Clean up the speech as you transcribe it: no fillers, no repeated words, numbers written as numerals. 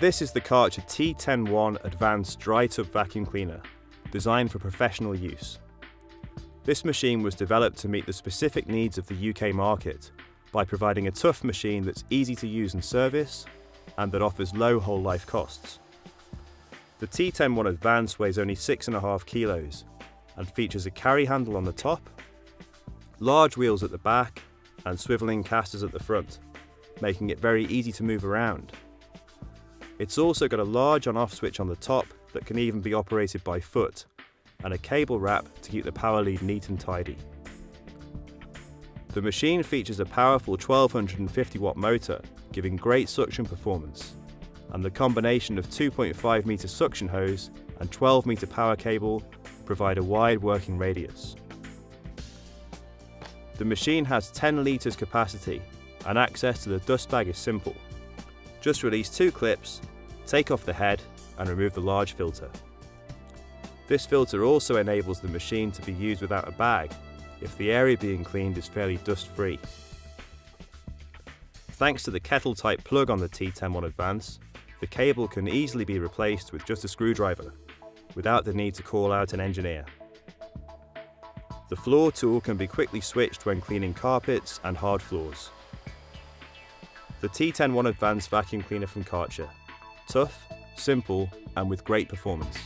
This is the Kärcher T10-1 Advanced Dry Tub Vacuum Cleaner, designed for professional use. This machine was developed to meet the specific needs of the UK market by providing a tough machine that's easy to use and service, and that offers low whole life costs. The T10-1 Advanced weighs only 6.5 kilos and features a carry handle on the top, large wheels at the back and swivelling casters at the front, making it very easy to move around. It's also got a large on-off switch on the top that can even be operated by foot, and a cable wrap to keep the power lead neat and tidy. The machine features a powerful 1250 watt motor, giving great suction performance, and the combination of 2.5 metre suction hose and 12 metre power cable provide a wide working radius. The machine has 10 litres capacity, and access to the dust bag is simple. Just release 2 clips, take off the head and remove the large filter. This filter also enables the machine to be used without a bag if the area being cleaned is fairly dust-free. Thanks to the kettle type plug on the T10-1 Advance, the cable can easily be replaced with just a screwdriver, without the need to call out an engineer. The floor tool can be quickly switched when cleaning carpets and hard floors. The T10-1 Advanced Vacuum Cleaner from Kärcher. Tough, simple and with great performance.